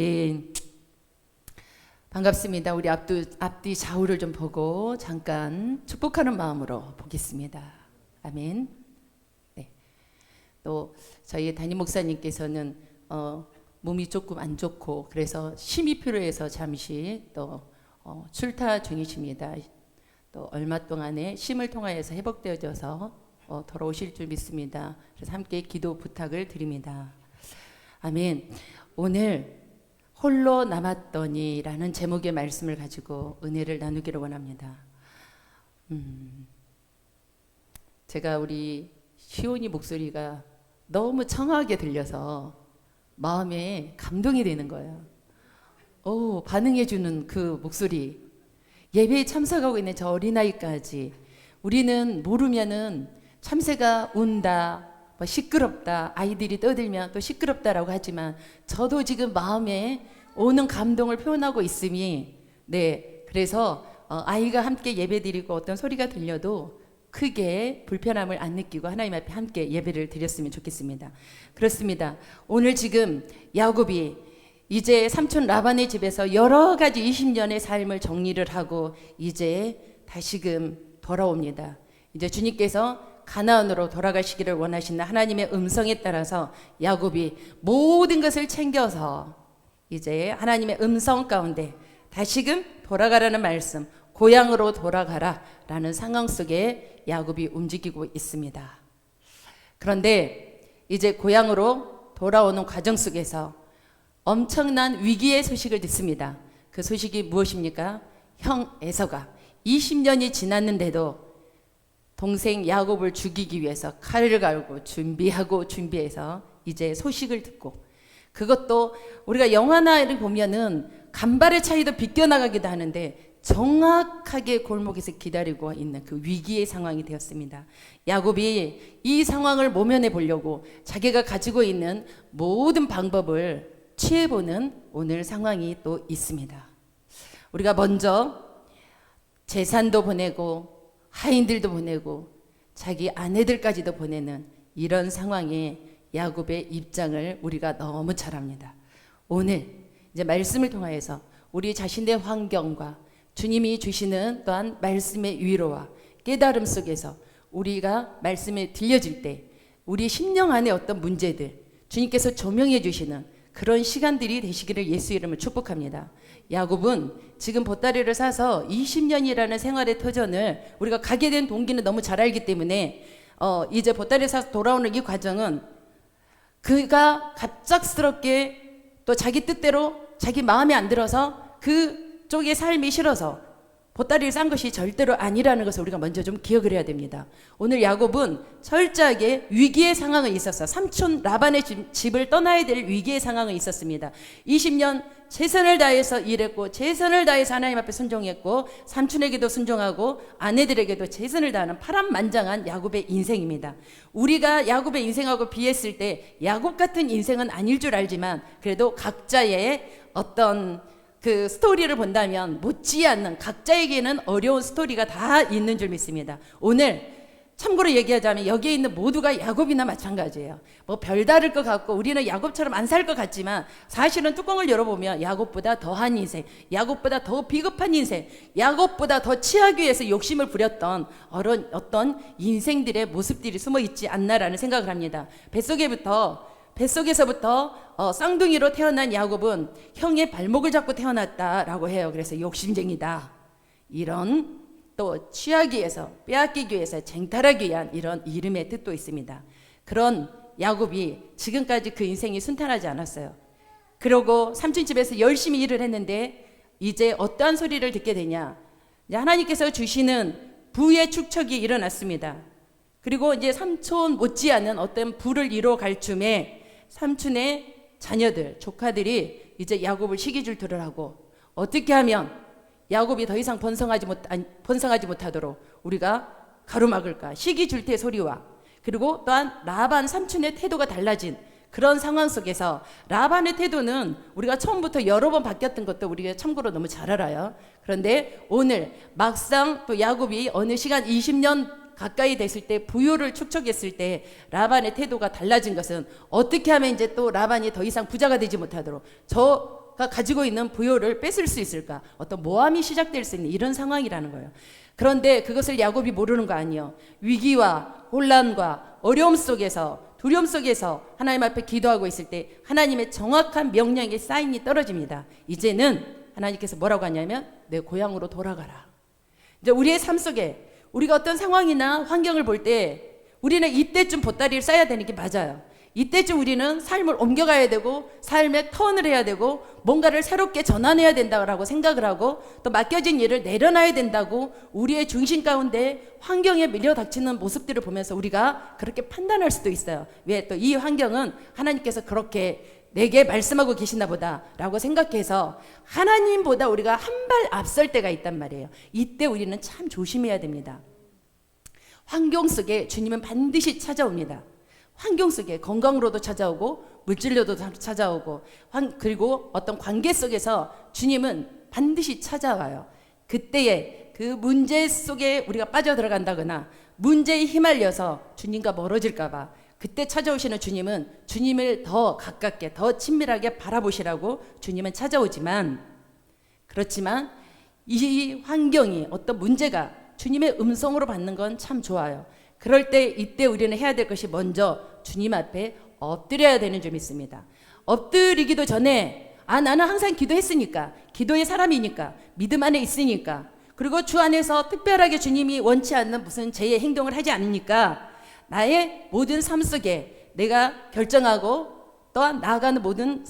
예, 반갑습니다. 우리 앞뒤 좌우를 좀 보고 잠깐 축복하는 마음으로 보겠습니다. 아멘. 네. 또 저희 담임 목사님께서는 몸이 조금 안 좋고 그래서 쉼이 필요해서 잠시 또 출타 중이십니다. 또 얼마 동안에 쉼을 통하여서 회복되어져서 돌아오실 줄 믿습니다. 그래서 함께 기도 부탁을 드립니다. 아멘. 오늘 홀로 남았더니 라는 제목의 말씀을 가지고 은혜를 나누기를 원합니다. 제가 우리 시온이 목소리가 너무 청아하게 들려서 마음에 감동이 되는 거예요. 반응해주는 그 목소리, 예배에 참석하고 있는 저 어린아이까지 우리는 모르면은 참새가 운다, 시끄럽다, 아이들이 떠들면 또 시끄럽다라고 하지만 저도 지금 마음에 오는 감동을 표현하고 있음이, 네, 그래서 아이가 함께 예배드리고 어떤 소리가 들려도 크게 불편함을 안 느끼고 하나님 앞에 함께 예배를 드렸으면 좋겠습니다. 그렇습니다. 오늘 지금 야곱이 이제 삼촌 라반의 집에서 여러 가지 20년의 삶을 정리를 하고 이제 다시금 돌아옵니다. 이제 주님께서 가나안으로 돌아가시기를 원하시는 하나님의 음성에 따라서 야곱이 모든 것을 챙겨서 이제 하나님의 음성 가운데 다시금 돌아가라는 말씀, 고향으로 돌아가라 라는 상황 속에 야곱이 움직이고 있습니다. 그런데 이제 고향으로 돌아오는 과정 속에서 엄청난 위기의 소식을 듣습니다. 그 소식이 무엇입니까? 형 에서가 20년이 지났는데도 동생 야곱을 죽이기 위해서 칼을 갈고 준비해서 이제 소식을 듣고, 그것도 우리가 영화나 보면은 간발의 차이도 비껴나가기도 하는데 정확하게 골목에서 기다리고 있는 그 위기의 상황이 되었습니다. 야곱이 이 상황을 모면해 보려고 자기가 가지고 있는 모든 방법을 취해보는 오늘 상황이 또 있습니다. 우리가 먼저 재산도 보내고 하인들도 보내고 자기 아내들까지도 보내는 이런 상황에 야곱의 입장을 우리가 너무 잘 압니다. 오늘 이제 말씀을 통하여서 우리 자신의 환경과 주님이 주시는 또한 말씀의 위로와 깨달음 속에서 우리가 말씀에 들려질 때 우리 심령 안에 어떤 문제들 주님께서 조명해 주시는 그런 시간들이 되시기를 예수 이름으로 축복합니다. 야곱은 지금 보따리를 사서 20년이라는 생활의 터전을 우리가 가게 된 동기는 너무 잘 알기 때문에 이제 보따리를 사서 돌아오는 이 과정은 그가 갑작스럽게 또 자기 뜻대로 자기 마음에 안 들어서 그쪽의 삶이 싫어서 보따리를 싼 것이 절대로 아니라는 것을 우리가 먼저 좀 기억을 해야 됩니다. 오늘 야곱은 철저하게 위기의 상황에 있었어. 삼촌 라반의 집을 떠나야 될 위기의 상황에 있었습니다. 20년 최선을 다해서 일했고 최선을 다해서 하나님 앞에 순종했고 삼촌에게도 순종하고 아내들에게도 최선을 다하는 파란만장한 야곱의 인생입니다. 우리가 야곱의 인생하고 비했을 때 야곱 같은 인생은 아닐 줄 알지만 그래도 각자의 어떤 그 스토리를 본다면 못지않는 각자에게는 어려운 스토리가 다 있는 줄 믿습니다. 오늘 참고로 얘기하자면 여기에 있는 모두가 야곱이나 마찬가지예요. 뭐 별다를 것 같고 우리는 야곱처럼 안 살 것 같지만 사실은 뚜껑을 열어보면 야곱보다 더한 인생, 야곱보다 더 비겁한 인생, 야곱보다 더 취하기 위해서 욕심을 부렸던 어떤 인생들의 모습들이 숨어 있지 않나라는 생각을 합니다. 뱃속에서부터 쌍둥이로 태어난 야곱은 형의 발목을 잡고 태어났다라고 해요. 그래서 욕심쟁이다. 이런 또 취하기 위해서 빼앗기기 위해서 쟁탈하기 위한 이런 이름의 뜻도 있습니다. 그런 야곱이 지금까지 그 인생이 순탄하지 않았어요. 그러고 삼촌 집에서 열심히 일을 했는데 이제 어떠한 소리를 듣게 되냐? 하나님께서 주시는 부의 축척이 일어났습니다. 그리고 이제 삼촌 못지않은 어떤 부를 이뤄갈 쯤에 삼촌의 자녀들, 조카들이 이제 야곱을 시기질투를 하고 어떻게 하면 야곱이 더 이상 번성하지 못하도록 우리가 가로막을까? 시기질투의 소리와 그리고 또한 라반 삼촌의 태도가 달라진 그런 상황 속에서 라반의 태도는 우리가 처음부터 여러 번 바뀌었던 것도 우리가 참고로 너무 잘 알아요. 그런데 오늘 막상 또 야곱이 어느 시간 20년 가까이 됐을 때 부요를 축적했을 때 라반의 태도가 달라진 것은 어떻게 하면 이제 또 라반이 더 이상 부자가 되지 못하도록 저 에서가 가지고 있는 부요를 뺏을 수 있을까? 어떤 모함이 시작될 수 있는 이런 상황이라는 거예요. 그런데 그것을 야곱이 모르는 거 아니에요. 위기와 혼란과 어려움 속에서, 두려움 속에서 하나님 앞에 기도하고 있을 때 하나님의 정확한 명령의 사인이 떨어집니다. 이제는 하나님께서 뭐라고 하냐면 내 고향으로 돌아가라. 이제 우리의 삶 속에 우리가 어떤 상황이나 환경을 볼 때 우리는 이때쯤 보따리를 싸야 되는 게 맞아요. 이때쯤 우리는 삶을 옮겨가야 되고 삶에 턴을 해야 되고 뭔가를 새롭게 전환해야 된다고 생각을 하고 또 맡겨진 일을 내려놔야 된다고 우리의 중심 가운데 환경에 밀려닥치는 모습들을 보면서 우리가 그렇게 판단할 수도 있어요. 왜? 또 이 환경은 하나님께서 그렇게 내게 말씀하고 계시나 보다 라고 생각해서 하나님보다 우리가 한 발 앞설 때가 있단 말이에요. 이때 우리는 참 조심해야 됩니다. 환경 속에 주님은 반드시 찾아옵니다. 환경 속에 건강으로도 찾아오고 물질로도 찾아오고 그리고 어떤 관계 속에서 주님은 반드시 찾아와요. 그때에 그 문제 속에 우리가 빠져들어간다거나 문제에 휘말려서 주님과 멀어질까 봐 그때 찾아오시는 주님은 주님을 더 가깝게 더 친밀하게 바라보시라고 주님은 찾아오지만, 그렇지만 이 환경이 어떤 문제가 주님의 음성으로 받는 건 참 좋아요. 그럴 때 이때 우리는 해야 될 것이 먼저 주님 앞에 엎드려야 되는 점이 있습니다. 엎드리기도 전에 나는 항상 기도했으니까, 기도의 사람이니까, 믿음 안에 있으니까, 그리고 주 안에서 특별하게 주님이 원치 않는 무슨 죄의 행동을 하지 않으니까 나의 모든 삶 속에 내가 결정하고 또한 나아가는 모든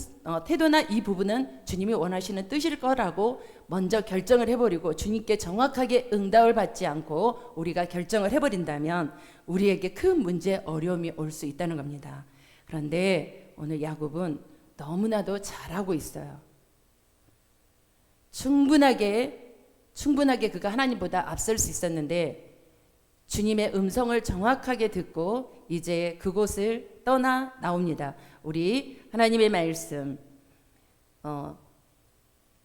태도나 이 부분은 주님이 원하시는 뜻일 거라고 먼저 결정을 해버리고 주님께 정확하게 응답을 받지 않고 우리가 결정을 해버린다면 우리에게 큰 문제, 어려움이 올 수 있다는 겁니다. 그런데 오늘 야곱은 너무나도 잘하고 있어요. 충분하게 그가 하나님보다 앞설 수 있었는데 주님의 음성을 정확하게 듣고 이제 그곳을 떠나 나옵니다. 우리 하나님의 말씀,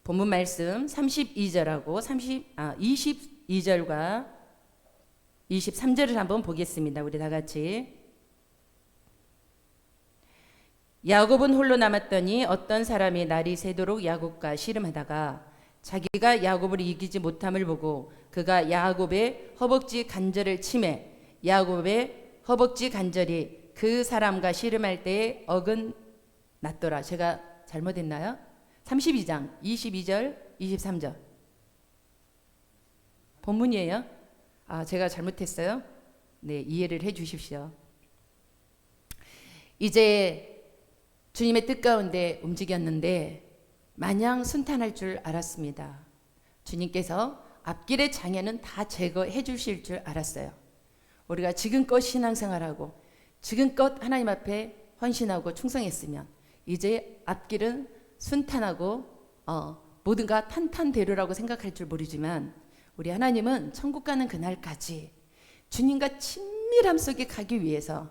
본문 말씀 32절하고 22절과 23절을 한번 보겠습니다. 우리 다 같이. 야곱은 홀로 남았더니 어떤 사람이 날이 새도록 야곱과 씨름하다가 자기가 야곱을 이기지 못함을 보고 그가 야곱의 허벅지 간절을 치매 야곱의 허벅지 간절이 그 사람과 씨름할 때에 어긋났더라. 제가 잘못했나요? 32장 22절 23절 본문이에요. 제가 잘못했어요. 네, 이해를 해 주십시오. 이제 주님의 뜻 가운데 움직였는데 마냥 순탄할 줄 알았습니다. 주님께서 앞길의 장애는 다 제거해 주실 줄 알았어요. 우리가 지금껏 신앙생활하고 지금껏 하나님 앞에 헌신하고 충성했으면 이제 앞길은 순탄하고 모든가 탄탄대로라고 생각할 줄 모르지만 우리 하나님은 천국 가는 그날까지 주님과 친밀함 속에 가기 위해서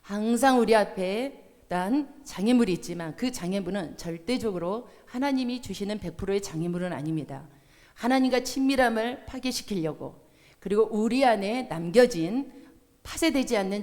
항상 우리 앞에 난 장애물이 있지만 그 장애물은 절대적으로 하나님이 주시는 100%의 장애물은 아닙니다. 하나님과 친밀함을 파괴시키려고 그리고 우리 안에 남겨진 파쇄되지 않는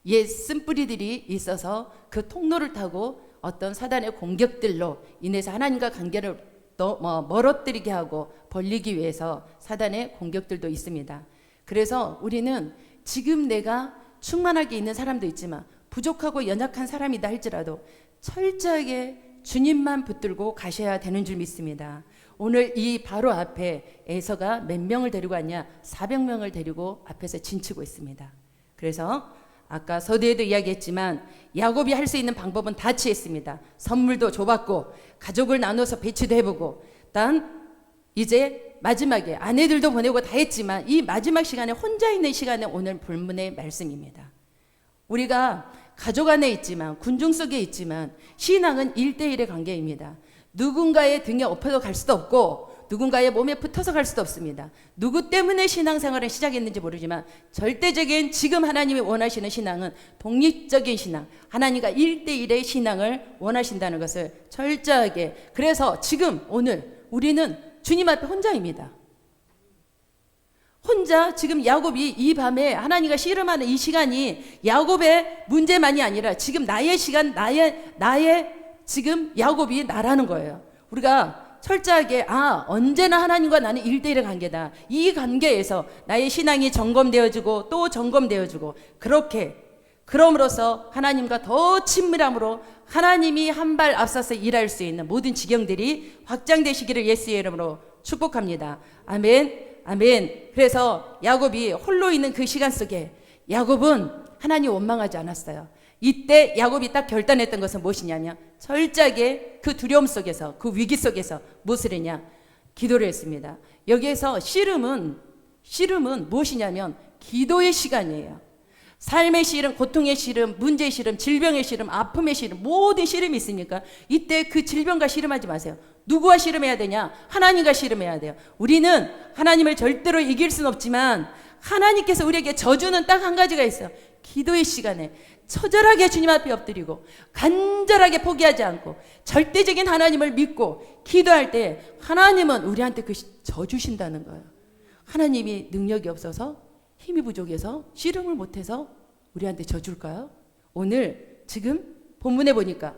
옛 쓴뿌리들이 있어서 그 통로를 타고 어떤 사단의 공격들로 인해서 하나님과 관계를 멀어뜨리게 하고 벌리기 위해서 사단의 공격들도 있습니다. 그래서 우리는 지금 내가 충만하게 있는 사람도 있지만 부족하고 연약한 사람이다 할지라도 철저하게 주님만 붙들고 가셔야 되는 줄 믿습니다. 오늘 이 바로 앞에 에서가 몇 명을 데리고 왔냐? 400명을 데리고 앞에서 진치고 있습니다. 그래서 아까 서두에도 이야기했지만 야곱이 할 수 있는 방법은 다 취했습니다. 선물도 줘봤고 가족을 나눠서 배치도 해보고 단 이제 마지막에 아내들도 보내고 다 했지만 이 마지막 시간에 혼자 있는 시간에 오늘 본문의 말씀입니다. 우리가 가족 안에 있지만 군중 속에 있지만 신앙은 1대1의 관계입니다. 누군가의 등에 업혀서 갈 수도 없고 누군가의 몸에 붙어서 갈 수도 없습니다. 누구 때문에 신앙생활을 시작했는지 모르지만 절대적인 지금 하나님이 원하시는 신앙은 독립적인 신앙, 하나님과 1대1의 신앙을 원하신다는 것을 철저하게, 그래서 지금 오늘 우리는 주님 앞에 혼자입니다. 혼자 지금 야곱이 이 밤에 하나님과 씨름하는 이 시간이 야곱의 문제만이 아니라 지금 나의 시간, 나의 지금 야곱이 나라는 거예요. 우리가 철저하게 언제나 하나님과 나는 1대1의 관계다. 이 관계에서 나의 신앙이 점검되어지고 또 점검되어지고 그럼으로써 하나님과 더 친밀함으로 하나님이 한 발 앞서서 일할 수 있는 모든 지경들이 확장되시기를 예수의 이름으로 축복합니다. 아멘. 아멘. 그래서 야곱이 홀로 있는 그 시간 속에 야곱은 하나님 원망하지 않았어요. 이때 야곱이 딱 결단했던 것은 무엇이냐면 철저하게 그 두려움 속에서 그 위기 속에서 무엇을 했냐? 기도를 했습니다. 여기에서 씨름은 무엇이냐면 기도의 시간이에요. 삶의 씨름, 고통의 씨름, 문제의 씨름, 질병의 씨름, 아픔의 씨름, 모든 씨름이 있으니까 이때 그 질병과 씨름하지 마세요. 누구와 씨름해야 되냐? 하나님과 씨름해야 돼요. 우리는 하나님을 절대로 이길 수는 없지만 하나님께서 우리에게 저주는 딱 한 가지가 있어요. 기도의 시간에 처절하게 주님 앞에 엎드리고 간절하게 포기하지 않고 절대적인 하나님을 믿고 기도할 때 하나님은 우리한테 그 져주신다는 거예요. 하나님이 능력이 없어서 힘이 부족해서 씨름을 못해서 우리한테 져줄까요? 오늘 지금 본문에 보니까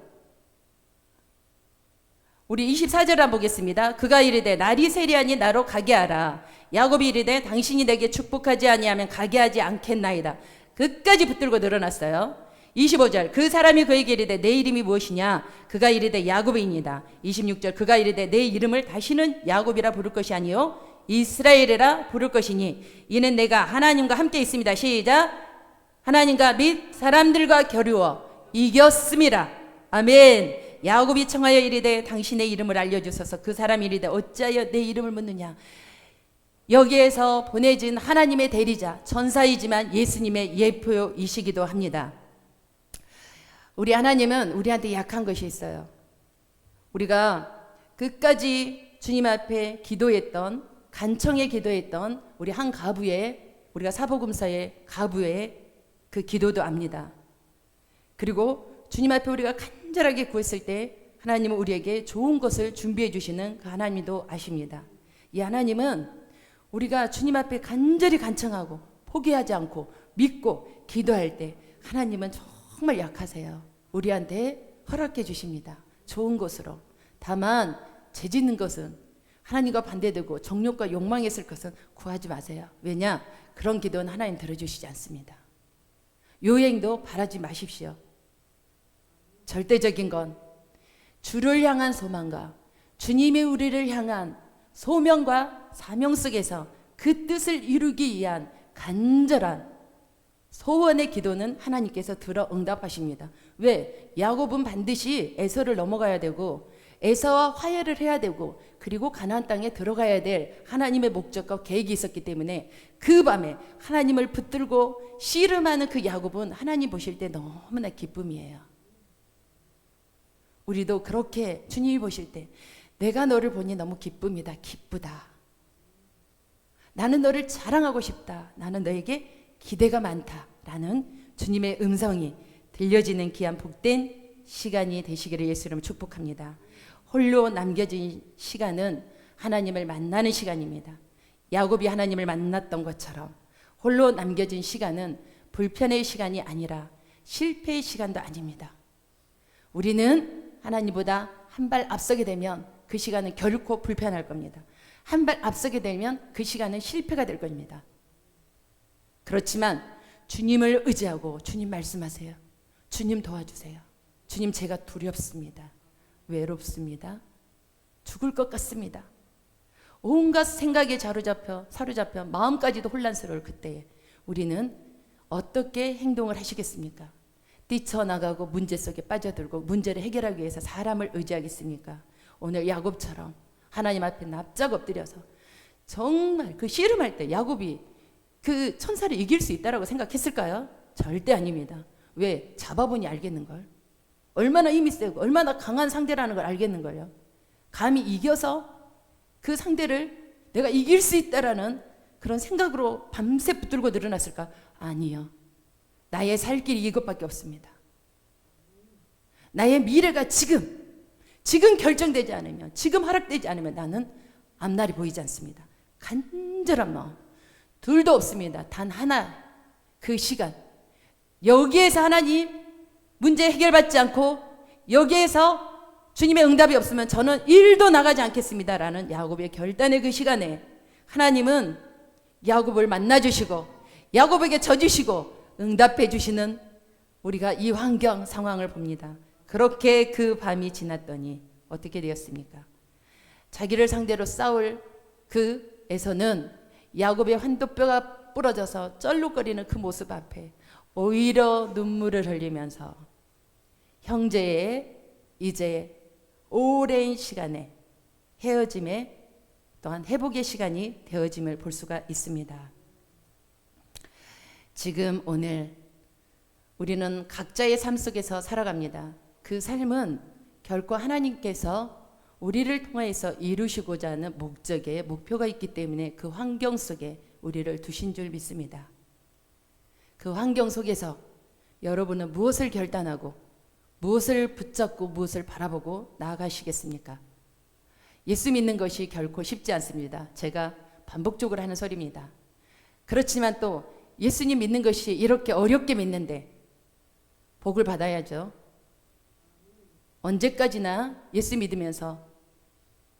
우리 24절 한번 보겠습니다. 그가 이르되 날이 세리하니 나로 가게 하라. 야곱이 이르되 당신이 내게 축복하지 아니하면 가게 하지 않겠나이다. 끝까지 붙들고 늘어났어요. 25절 그 사람이 그에게 이르되 내 이름이 무엇이냐? 그가 이르되 야곱이니이다. 26절 그가 이르되 내 이름을 다시는 야곱이라 부를 것이 아니요 이스라엘이라 부를 것이니 이는 내가 하나님과 함께 있습니다. 시작. 하나님과 및 사람들과 겨루어 이겼음이라. 아멘. 야곱이 청하여 이르되 당신의 이름을 알려주소서. 그 사람이 이르되 어찌하여 내 이름을 묻느냐? 여기에서 보내진 하나님의 대리자 천사이지만 예수님의 예표이시기도 합니다. 우리 하나님은 우리한테 약한 것이 있어요. 우리가 끝까지 주님 앞에 기도했던 간청에 기도했던 우리 한 가부의 우리가 사복음서의 가부의 그 기도도 압니다. 그리고 주님 앞에 우리가 간절하게 구했을 때 하나님은 우리에게 좋은 것을 준비해 주시는 그 하나님도 아십니다. 이 하나님은 우리가 주님 앞에 간절히 간청하고 포기하지 않고 믿고 기도할 때 하나님은 정말 약하세요. 우리한테 허락해 주십니다. 좋은 것으로. 다만 죄 짓는 것은 하나님과 반대되고 정욕과 욕망에 있을 것은 구하지 마세요. 왜냐? 그런 기도는 하나님 들어주시지 않습니다. 요행도 바라지 마십시오. 절대적인 건 주를 향한 소망과 주님이 우리를 향한 소명과 사명 속에서 그 뜻을 이루기 위한 간절한 소원의 기도는 하나님께서 들어 응답하십니다. 왜? 야곱은 반드시 에서를 넘어가야 되고 에서와 화해를 해야 되고 그리고 가나안 땅에 들어가야 될 하나님의 목적과 계획이 있었기 때문에 그 밤에 하나님을 붙들고 씨름하는 그 야곱은 하나님 보실 때 너무나 기쁨이에요. 우리도 그렇게 주님이 보실 때 내가 너를 보니 너무 기쁨이다. 기쁘다. 나는 너를 자랑하고 싶다. 나는 너에게 기대가 많다. 라는 주님의 음성이 들려지는 귀한 복된 시간이 되시기를 예수 이름으로 축복합니다. 홀로 남겨진 시간은 하나님을 만나는 시간입니다. 야곱이 하나님을 만났던 것처럼 홀로 남겨진 시간은 불편의 시간이 아니라 실패의 시간도 아닙니다. 우리는 하나님보다 한 발 앞서게 되면 그 시간은 결코 불편할 겁니다. 한 발 앞서게 되면 그 시간은 실패가 될 겁니다. 그렇지만 주님을 의지하고 주님 말씀하세요. 주님 도와주세요. 주님 제가 두렵습니다. 외롭습니다. 죽을 것 같습니다. 온갖 생각에 사로잡혀 마음까지도 혼란스러울 그때에 우리는 어떻게 행동을 하시겠습니까? 뛰쳐나가고 문제 속에 빠져들고 문제를 해결하기 위해서 사람을 의지하겠습니까? 오늘 야곱처럼 하나님 앞에 납작 엎드려서 정말 그 씨름할 때 야곱이 그 천사를 이길 수 있다라고 생각했을까요? 절대 아닙니다. 왜? 잡아보니 알겠는걸. 얼마나 힘이 세고 얼마나 강한 상대라는 걸 알겠는걸요. 감히 이겨서 그 상대를 내가 이길 수 있다라는 그런 생각으로 밤새 붙들고 늘어났을까? 아니요. 나의 살 길이 이것밖에 없습니다. 나의 미래가 지금 결정되지 않으면, 지금 허락되지 않으면 나는 앞날이 보이지 않습니다. 간절한 마음 둘도 없습니다. 단 하나, 그 시간. 여기에서 하나님 문제 해결받지 않고 여기에서 주님의 응답이 없으면 저는 일도 나가지 않겠습니다라는 야곱의 결단의 그 시간에 하나님은 야곱을 만나주시고 야곱에게 져주시고 응답해 주시는 우리가 이 환경 상황을 봅니다. 그렇게 그 밤이 지났더니 어떻게 되었습니까? 자기를 상대로 싸울 그 에서는 야곱의 환도뼈가 부러져서 쩔룩거리는 그 모습 앞에 오히려 눈물을 흘리면서 형제의 이제 오랜 시간에 헤어짐에 또한 회복의 시간이 되어짐을 볼 수가 있습니다. 지금 오늘 우리는 각자의 삶 속에서 살아갑니다. 그 삶은 결코 하나님께서 우리를 통해서 이루시고자 하는 목적에 목표가 있기 때문에 그 환경 속에 우리를 두신 줄 믿습니다. 그 환경 속에서 여러분은 무엇을 결단하고 무엇을 붙잡고 무엇을 바라보고 나아가시겠습니까? 예수 믿는 것이 결코 쉽지 않습니다. 제가 반복적으로 하는 소리입니다. 그렇지만 또 예수님 믿는 것이 이렇게 어렵게 믿는데 복을 받아야죠. 언제까지나 예수 믿으면서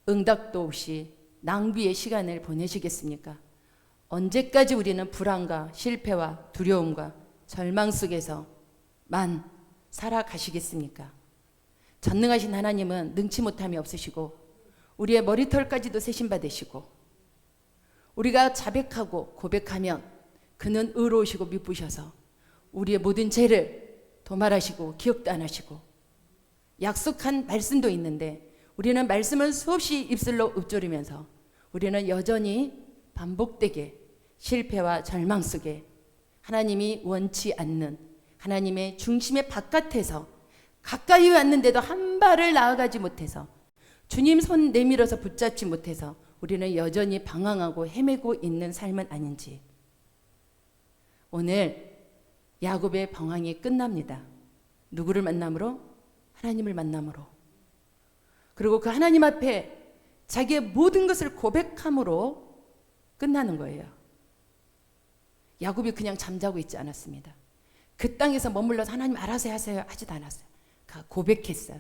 응답도 없이 낭비의 시간을 보내시겠습니까? 언제까지 우리는 불안과 실패와 두려움과 절망 속에서만 살아가시겠습니까? 전능하신 하나님은 능치 못함이 없으시고 우리의 머리털까지도 세심받으시고 우리가 자백하고 고백하면 그는 의로우시고 미쁘셔서 우리의 모든 죄를 도말하시고 기억도 안 하시고 약속한 말씀도 있는데 우리는 말씀을 수없이 입술로 읊조리면서 우리는 여전히 반복되게 실패와 절망 속에 하나님이 원치 않는 하나님의 중심의 바깥에서 가까이 왔는데도 한 발을 나아가지 못해서 주님 손 내밀어서 붙잡지 못해서 우리는 여전히 방황하고 헤매고 있는 삶은 아닌지 오늘 야곱의 방황이 끝납니다. 누구를 만남으로? 하나님을 만남으로. 그리고 그 하나님 앞에 자기의 모든 것을 고백함으로 끝나는 거예요. 야곱이 그냥 잠자고 있지 않았습니다. 그 땅에서 머물러서 하나님 알아서 하세요 하지도 않았어요. 고백했어요.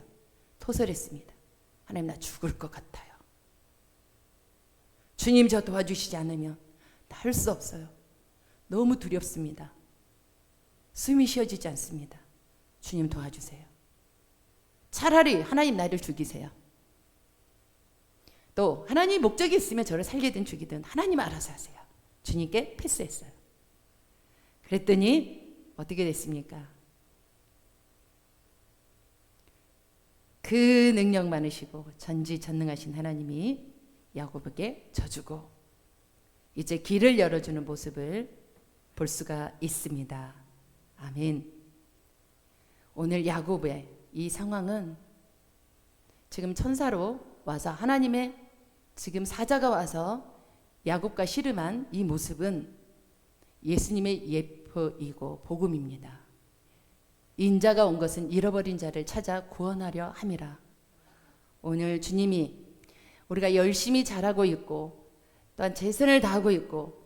토설했습니다. 하나님 나 죽을 것 같아요. 주님 저 도와주시지 않으면 나 할 수 없어요. 너무 두렵습니다. 숨이 쉬어지지 않습니다. 주님 도와주세요. 차라리 하나님 나를 죽이세요. 또 하나님 목적이 있으면 저를 살리든 죽이든 하나님 알아서 하세요. 주님께 패스했어요. 그랬더니 어떻게 됐습니까? 그 능력 많으시고 전지전능하신 하나님이 야곱에게 져주고 이제 길을 열어주는 모습을 볼 수가 있습니다. 아멘. 오늘 야곱의 이 상황은 지금 천사로 와서 하나님의 지금 사자가 와서 야곱과 씨름한 이 모습은 예수님의 예표이고 복음입니다. 인자가 온 것은 잃어버린 자를 찾아 구원하려 함이라. 오늘 주님이 우리가 열심히 잘하고 있고 또한 최선을 다하고 있고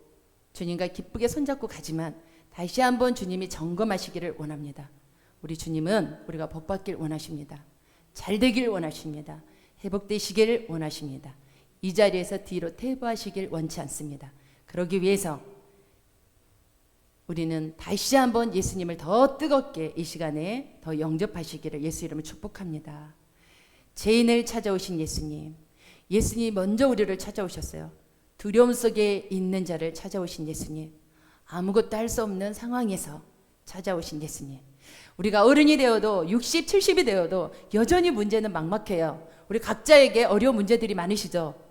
주님과 기쁘게 손잡고 가지만 다시 한번 주님이 점검하시기를 원합니다. 우리 주님은 우리가 복받길 원하십니다. 잘 되길 원하십니다. 회복되시기를 원하십니다. 이 자리에서 뒤로 퇴보하시길 원치 않습니다. 그러기 위해서 우리는 다시 한번 예수님을 더 뜨겁게 이 시간에 더 영접하시기를 예수 이름으로 축복합니다. 죄인을 찾아오신 예수님, 예수님이 먼저 우리를 찾아오셨어요. 두려움 속에 있는 자를 찾아오신 예수님, 아무것도 할 수 없는 상황에서 찾아오신 예수님, 우리가 어른이 되어도 60, 70이 되어도 여전히 문제는 막막해요. 우리 각자에게 어려운 문제들이 많으시죠.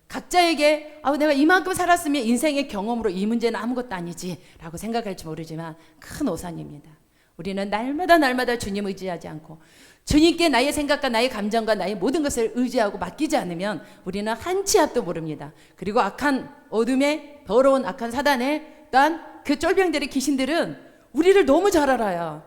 각자에게 내가 이만큼 살았으면 인생의 경험으로 이 문제는 아무것도 아니지 라고 생각할지 모르지만 큰 오산입니다. 우리는 날마다 주님 의지하지 않고 주님께 나의 생각과 나의 감정과 나의 모든 것을 의지하고 맡기지 않으면 우리는 한 치 앞도 모릅니다. 그리고 악한 어둠의 더러운 악한 사단의 또한 그 쫄병들의 귀신들은 우리를 너무 잘 알아요.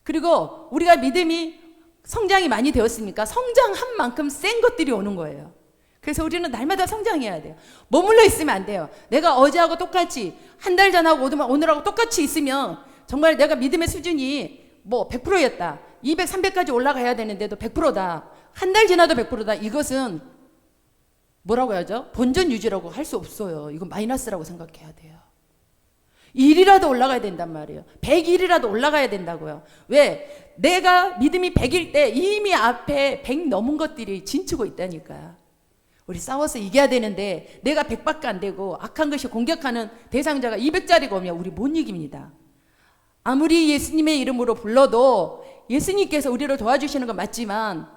그리고 우리가 믿음이 성장이 많이 되었으니까 성장한 만큼 센 것들이 오는 거예요. 그래서 우리는 날마다 성장해야 돼요. 머물러 있으면 안 돼요. 내가 어제하고 똑같이 한 달 전하고 오늘하고 똑같이 있으면 정말 내가 믿음의 수준이 100%였다. 200, 300까지 올라가야 되는데도 100%다. 한 달 지나도 100%다. 이것은 뭐라고 하죠? 본전 유지라고 할 수 없어요. 이건 마이너스라고 생각해야 돼요. 1이라도 올라가야 된단 말이에요. 101이라도 올라가야 된다고요. 왜? 내가 믿음이 100일 때 이미 앞에 100 넘은 것들이 진치고 있다니까. 우리 싸워서 이겨야 되는데 내가 100밖에 안 되고 악한 것이 공격하는 대상자가 200짜리가 오면 우리 못 이깁니다. 아무리 예수님의 이름으로 불러도 예수님께서 우리를 도와주시는 건 맞지만,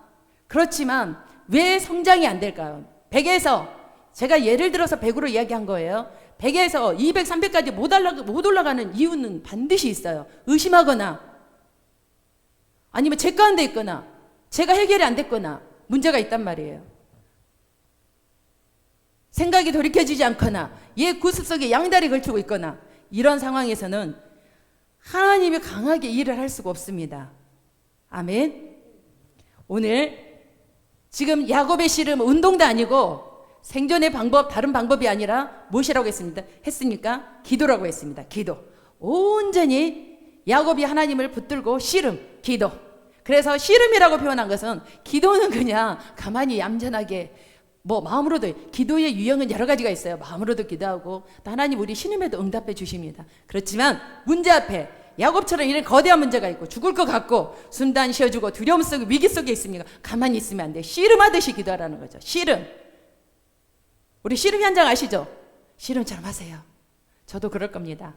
그렇지만 왜 성장이 안 될까요? 100에서, 제가 예를 들어서 100으로 이야기한 거예요. 100에서 200, 300까지 못 올라가는 이유는 반드시 있어요. 의심하거나 아니면 제 가운데 있거나 제가 해결이 안 됐거나 문제가 있단 말이에요. 생각이 돌이켜지지 않거나 옛 구습 속에 양다리 걸치고 있거나 이런 상황에서는 하나님이 강하게 일을 할 수가 없습니다. 아멘. 오늘 지금 야곱의 씨름 운동도 아니고 생존의 방법, 다른 방법이 아니라 무엇이라고 했습니까? 기도라고 했습니다. 기도. 온전히 야곱이 하나님을 붙들고 씨름, 기도. 그래서 씨름이라고 표현한 것은, 기도는 그냥 가만히 얌전하게 마음으로도, 기도의 유형은 여러 가지가 있어요. 마음으로도 기도하고 또 하나님 우리 신음에도 응답해 주십니다. 그렇지만 문제 앞에 야곱처럼 이런 거대한 문제가 있고 죽을 것 같고 숨도 안 쉬어주고 두려움 속에, 위기 속에 있습니까? 가만히 있으면 안 돼. 씨름하듯이 기도하라는 거죠. 씨름. 우리 씨름 현장 아시죠? 씨름처럼 하세요. 저도 그럴 겁니다.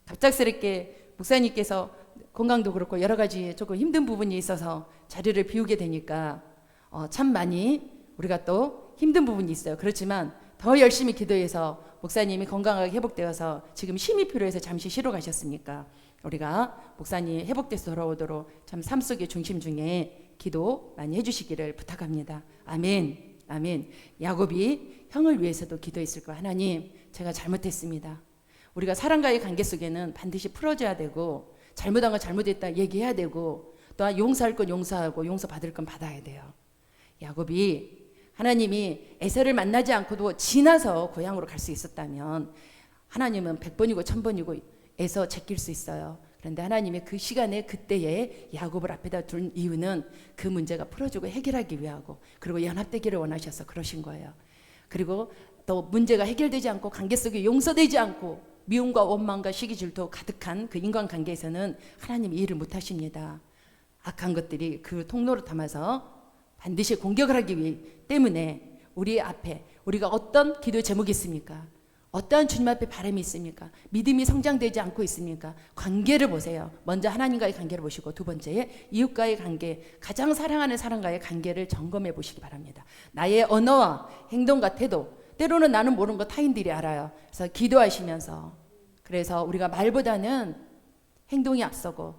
갑작스럽게 목사님께서 건강도 그렇고 여러 가지 조금 힘든 부분이 있어서 자리를 비우게 되니까 참 많이 우리가 또 힘든 부분이 있어요. 그렇지만 더 열심히 기도해서 목사님이 건강하게 회복되어서 지금 힘이 필요해서 잠시 쉬러 가셨으니까 우리가 목사님 회복돼서 돌아오도록 참 삶 속의 중심 중에 기도 많이 해주시기를 부탁합니다. 아멘. 아멘. 야곱이 형을 위해서도 기도했을 거예요. 하나님, 제가 잘못했습니다. 우리가 사람과의 관계 속에는 반드시 풀어줘야 되고 잘못한 건 잘못했다 얘기해야 되고 또 용서할 건 용서하고 용서받을 건 받아야 돼요. 야곱이 하나님이 에서를 만나지 않고도 지나서 고향으로 갈 수 있었다면 하나님은 100번이고 1000번이고 에서 제낄 수 있어요. 그런데 하나님의 그 시간에 그때에 야곱을 앞에다 둔 이유는 그 문제가 풀어주고 해결하기 위하고 그리고 연합되기를 원하셔서 그러신 거예요. 그리고 또 문제가 해결되지 않고 관계 속에 용서되지 않고 미움과 원망과 시기 질투 가득한 그 인간관계에서는 하나님이 일을 못하십니다. 악한 것들이 그 통로로 담아서 반드시 공격을 하기 위해 때문에 우리 앞에 우리가 어떤 기도 제목이 있습니까? 어떠한 주님 앞에 바람이 있습니까? 믿음이 성장되지 않고 있습니까? 관계를 보세요. 먼저 하나님과의 관계를 보시고 두 번째에 이웃과의 관계, 가장 사랑하는 사람과의 관계를 점검해 보시기 바랍니다. 나의 언어와 행동과 태도, 때로는 나는 모르는 거 타인들이 알아요. 그래서 기도하시면서, 그래서 우리가 말보다는 행동이 앞서고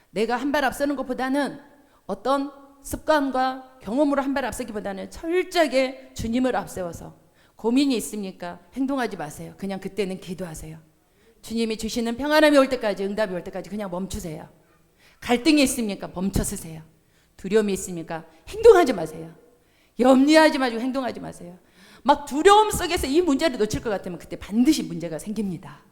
내가 한 발 앞서는 것보다는 어떤 습관과 경험으로 한 발 앞서기보다는 철저하게 주님을 앞세워서, 고민이 있습니까? 행동하지 마세요. 그냥 그때는 기도하세요. 주님이 주시는 평안함이 올 때까지, 응답이 올 때까지 그냥 멈추세요. 갈등이 있습니까? 멈춰 서세요. 두려움이 있습니까? 행동하지 마세요. 염려하지 마시고 행동하지 마세요. 막 두려움 속에서 이 문제를 놓칠 것 같으면 그때 반드시 문제가 생깁니다.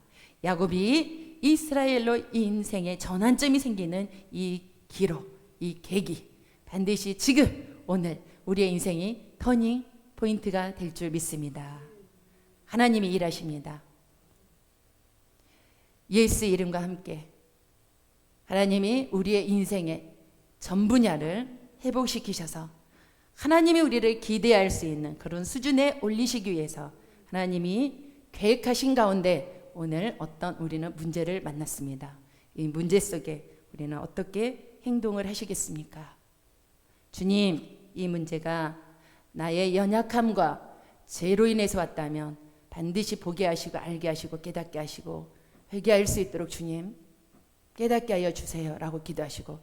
야곱이 이스라엘로 이 인생의 전환점이 생기는 이 기록, 이 계기, 반드시 지금 오늘 우리의 인생이 터닝 포인트가 될 줄 믿습니다. 하나님이 일하십니다. 예수 이름과 함께 하나님이 우리의 인생의 전 분야를 회복시키셔서 하나님이 우리를 기대할 수 있는 그런 수준에 올리시기 위해서 하나님이 계획하신 가운데 오늘 어떤 우리는 문제를 만났습니다. 이 문제 속에 우리는 어떻게 행동을 하시겠습니까? 주님, 이 문제가 나의 연약함과 죄로 인해서 왔다면 반드시 보게 하시고 알게 하시고 깨닫게 하시고 회개할 수 있도록 주님 깨닫게 하여 주세요 라고 기도하시고,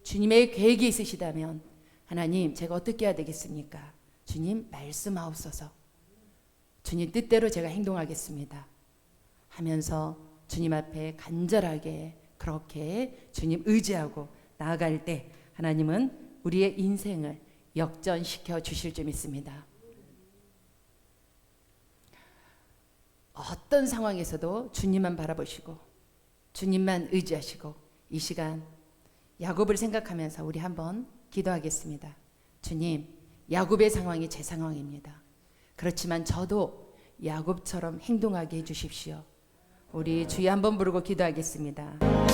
주님의 계획이 있으시다면 하나님 제가 어떻게 해야 되겠습니까? 주님 말씀하옵소서. 주님 뜻대로 제가 행동하겠습니다 하면서 주님 앞에 간절하게 그렇게 주님 의지하고 나아갈 때 하나님은 우리의 인생을 역전시켜 주실 줄 믿습니다. 어떤 상황에서도 주님만 바라보시고 주님만 의지하시고 이 시간 야곱을 생각하면서 우리 한번 기도하겠습니다. 주님, 야곱의 상황이 제 상황입니다. 그렇지만 저도 야곱처럼 행동하게 해주십시오. 우리 주여 한번 부르고 기도하겠습니다.